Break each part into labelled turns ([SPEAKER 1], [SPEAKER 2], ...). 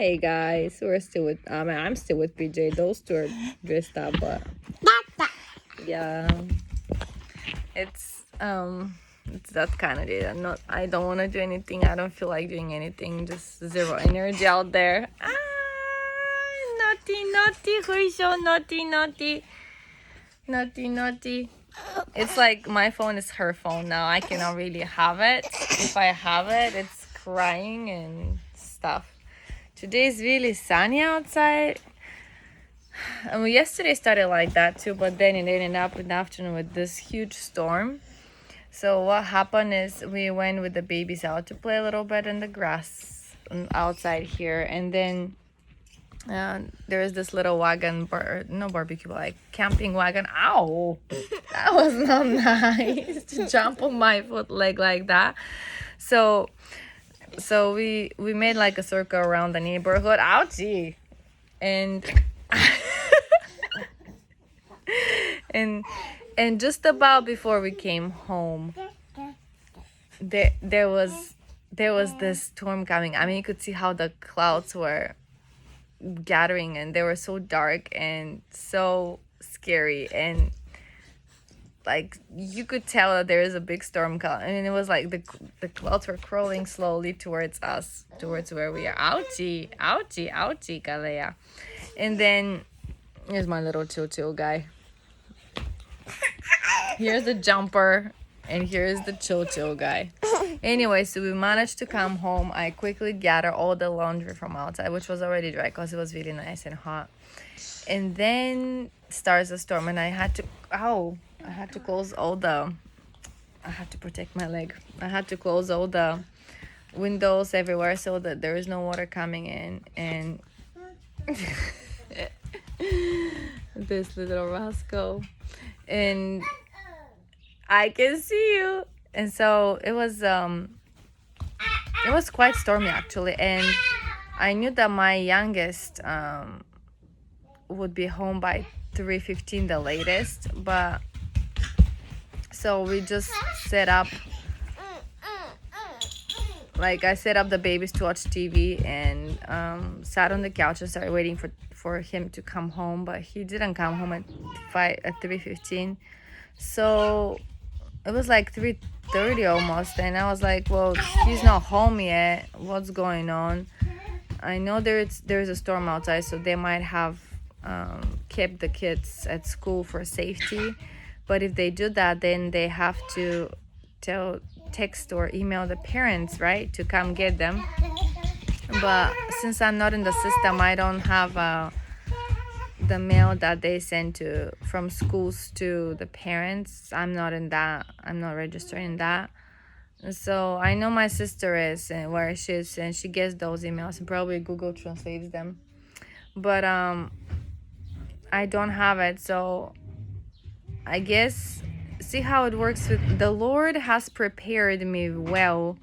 [SPEAKER 1] Hey guys, we're still with I'm still with PJ. Those two are dressed up, but yeah, it's it's that kind of day. I don't want to do anything. I don't feel like doing anything. Just zero energy out there. Naughty, naughty, Hoisho, naughty, naughty, naughty, naughty. It's like my phone is her phone now. I cannot really have it. If I have it, it's crying and stuff. Today is really sunny outside. Yesterday started like that too, but then it ended up in the afternoon with this huge storm. So what happened is we went with the babies out to play a little bit in the grass outside here, and then there is this little wagon, no barbecue, but like camping wagon. Ow! That was not nice to jump on my foot leg like that. So we made like a circle around the neighborhood. Ouchie! And and just about before we came home, there was this storm coming. I mean, you could see how the clouds were gathering, and they were so dark and so scary, and like you could tell that there is a big storm coming. I mean, it was like the clouds were crawling slowly towards us, towards where we are. Ouchie, ouchie, ouchie, Kalea. And then here's my little chill guy. Here's the jumper, and here's the chill guy. Anyway, so we managed to come home. I quickly gathered all the laundry from outside, which was already dry because it was really nice and hot. And then starts the storm, and I had to close all the, I had to protect my leg. I had to close all the windows everywhere so that there is no water coming in. And this little rascal, and I can see you. And so it was quite stormy actually, and I knew that my youngest would be home by 3:15 the latest, but so we just set up, like I set up the babies to watch TV and sat on the couch and started waiting for him to come home, but he didn't come home at 3:15. So it was like 3:30 almost, and I was like, well, he's not home yet. What's going on? I know there's a storm outside, so they might have kept the kids at school for safety. But if they do that, then they have to text or email the parents, right, to come get them. But since I'm not in the system, I don't have the mail that they send from schools to the parents. I'm not in that. I'm not registered in that. So I know my sister is, and where she is, and she gets those emails, and probably Google translates them. But I don't have it. So I guess, see how it works. The Lord has prepared me well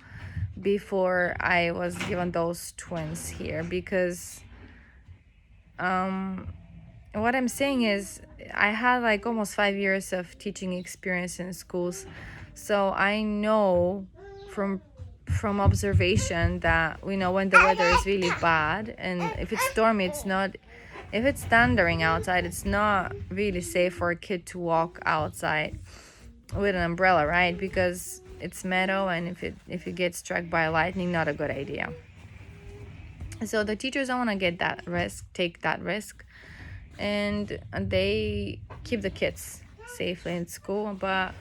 [SPEAKER 1] before I was given those twins here, because what I'm saying is I had like almost 5 years of teaching experience in schools, so I know from observation that we know when the weather is really bad, and if it's stormy, if it's thundering outside, it's not really safe for a kid to walk outside with an umbrella, right? Because it's metal, and if it gets struck by lightning, not a good idea. So the teachers don't want to take that risk, and they keep the kids safely in school. But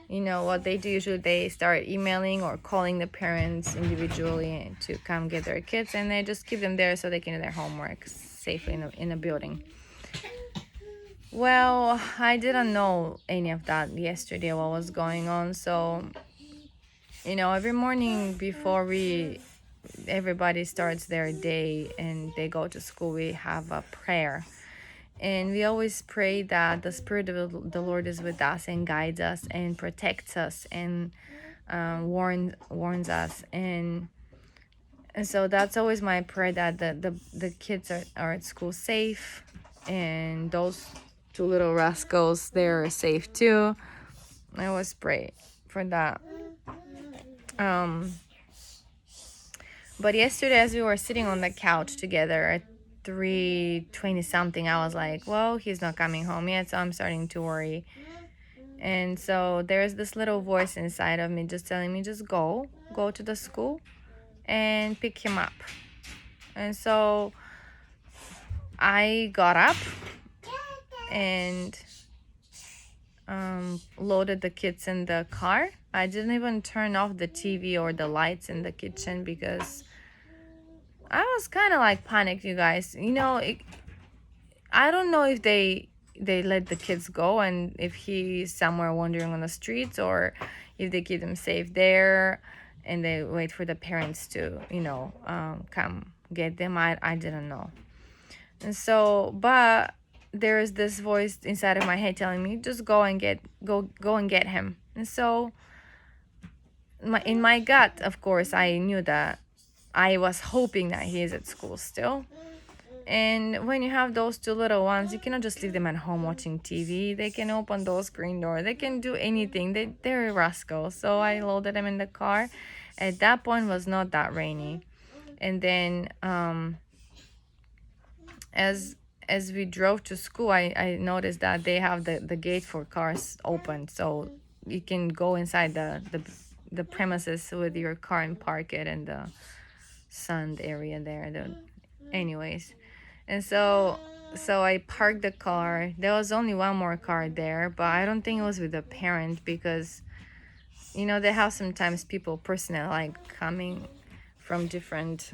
[SPEAKER 1] you know what they do usually, they start emailing or calling the parents individually to come get their kids, and they just keep them there so they can do their homework safely in a building. Well, I didn't know any of that yesterday, what was going on. So every morning before everybody starts their day and they go to school, we have a prayer. And we always pray that the Spirit of the Lord is with us and guides us and protects us and warns us. And so that's always my prayer, that the kids are at school safe, and those two little rascals, they're safe too. I always pray for that. But yesterday, as we were sitting on the couch together at 3:20 something, I was like, well, he's not coming home yet, so I'm starting to worry. And so there's this little voice inside of me just telling me, just go to the school and pick him up. And so I got up and loaded the kids in the car. I didn't even turn off the TV or the lights in the kitchen because I was kind of like panicked, you guys. I don't know if they let the kids go and if he's somewhere wandering on the streets, or if they keep them safe there and they wait for the parents to come get them. I didn't know. And so, but there is this voice inside of my head telling me, just go and get him. And so in my gut, of course, I knew that I was hoping that he is at school still. And when you have those two little ones, you cannot just leave them at home watching TV. They can open those screen doors. They can do anything. They're rascals. So I loaded them in the car. At that point, it was not that rainy. And then as we drove to school, I noticed that they have the gate for cars open. So you can go inside the premises with your car and park it in the sand area there. Anyways. And so I parked the car. There was only one more car there, but I don't think it was with a parent because, they have sometimes people, personnel, like coming from different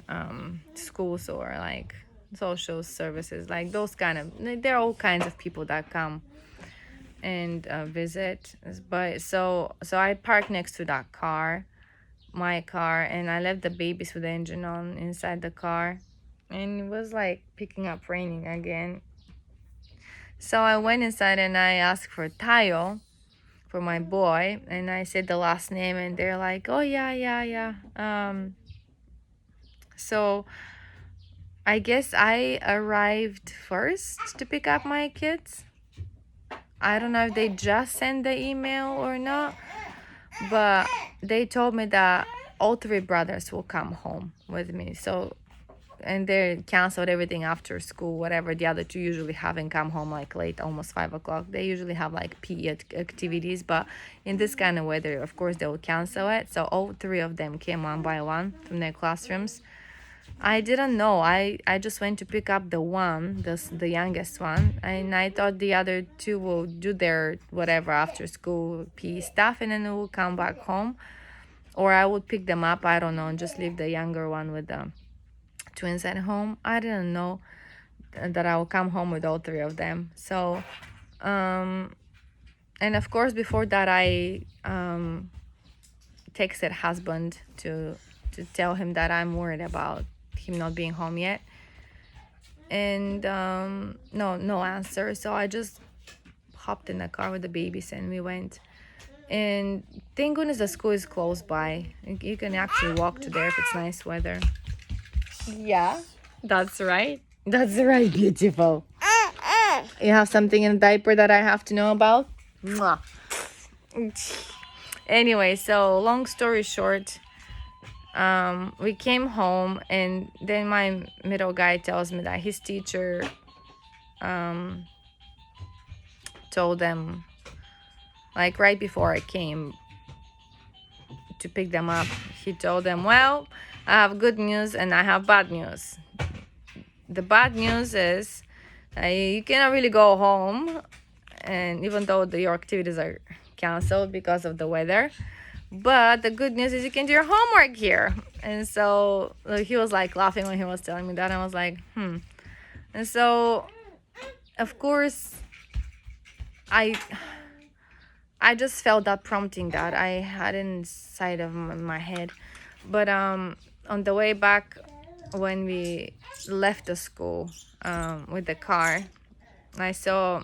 [SPEAKER 1] schools or like social services, like those kind of, there are all kinds of people that come and visit. But so I parked next to that car, my car, and I left the babies with the engine on inside the car. And it was like picking up raining again. So I went inside and I asked for Tayo, for my boy, and I said the last name, and they're like, oh yeah. So I guess I arrived first to pick up my kids. I don't know if they just sent the email or not, but they told me that all three brothers will come home with me. So, and they canceled everything after school, whatever the other two usually have, and come home like late, almost 5 o'clock. They usually have like PE activities, but in this kind of weather, of course, they will cancel it. So all three of them came one by one from their classrooms. I didn't know. I just went to pick up the youngest one, and I thought the other two will do their whatever after school PE stuff, and then they will come back home, or I would pick them up. I don't know, and just leave the younger one with the twins at home. I didn't know that I will come home with all three of them. So, and of course, before that, I texted husband to tell him that I'm worried about him not being home yet, and no answer. So I just hopped in the car with the babies and we went. And thank goodness the school is close by. You can actually walk to there if it's nice weather. Yeah, that's right. That's right, beautiful. You have something in the diaper that I have to know about? Mwah. Anyway, so long story short, we came home, and then my middle guy tells me that his teacher told them, like right before I came to pick them up, he told them, well, I have good news and I have bad news. The bad news is you cannot really go home, and even though your activities are canceled because of the weather. But the good news is you can do your homework here. And so he was like laughing when he was telling me that. I was like, And so, of course, I just felt that prompting that I had inside of my head. But on the way back, when we left the school with the car, I saw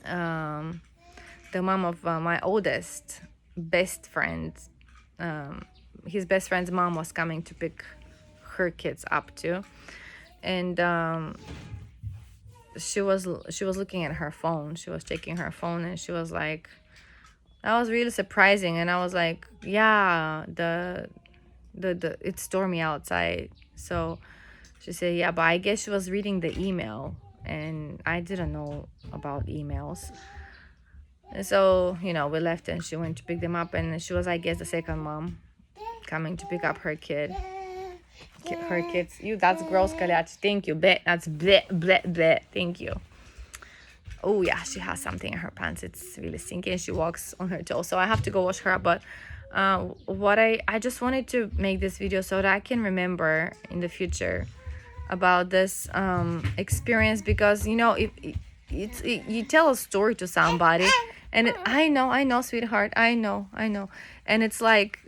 [SPEAKER 1] the mom of my oldest best friend. His best friend's mom was coming to pick her kids up too, and she was looking at her phone. She was checking her phone, and she was like, that was really surprising. And I was like, yeah, it's stormy outside. So she said, yeah, but I guess she was reading the email, and I didn't know about emails. And so, we left and she went to pick them up, and she was, I guess, the second mom coming to pick up her her kids. That's gross, Kaliach. Thank you. Bleh, that's bleh, bleh, bleh. Thank you. Oh yeah, she has something in her pants. It's really stinky, and she walks on her toes. So I have to go wash her up. But what I just wanted to make this video so that I can remember in the future about this experience, because you tell a story to somebody, and I know, sweetheart, I know, and it's like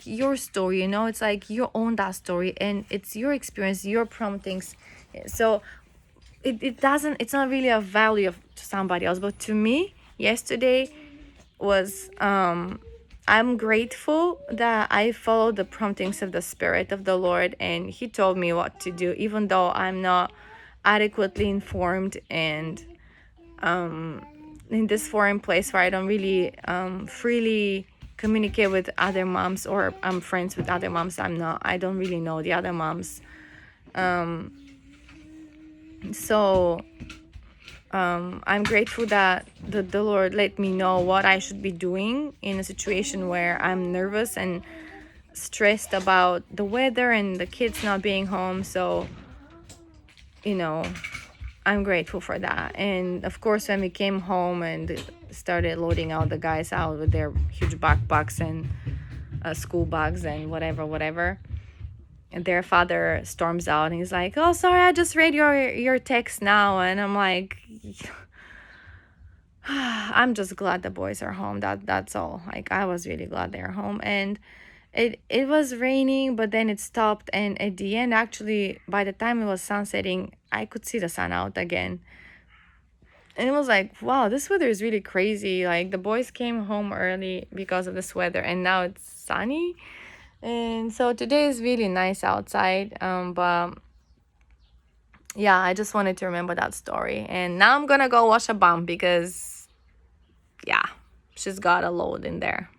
[SPEAKER 1] your story, it's like you own that story, and it's your experience, your promptings. So it's not really a value to somebody else, but to me yesterday was I'm grateful that I followed the promptings of the Spirit of the Lord, and He told me what to do, even though I'm not adequately informed, and in this foreign place where I don't really freely communicate with other moms, or I'm friends with other moms. I don't really know the other moms. So I'm grateful that the Lord let me know what I should be doing in a situation where I'm nervous and stressed about the weather and the kids not being home. So, I'm grateful for that. And of course, when we came home and started loading out the guys out with their huge backpacks and school bags and whatever, and their father storms out and he's like, "Oh, sorry, I just read your text now." And I'm like, I'm just glad the boys are home. That's all. Like, I was really glad they're home. And it was raining, but then it stopped, and at the end, actually, by the time it was sunsetting, I could see the sun out again. And it was like, wow, this weather is really crazy. Like, the boys came home early because of this weather, and now it's sunny. And so today is really nice outside. But yeah, I just wanted to remember that story. And now I'm gonna go wash a bum because, yeah, she's got a load in there.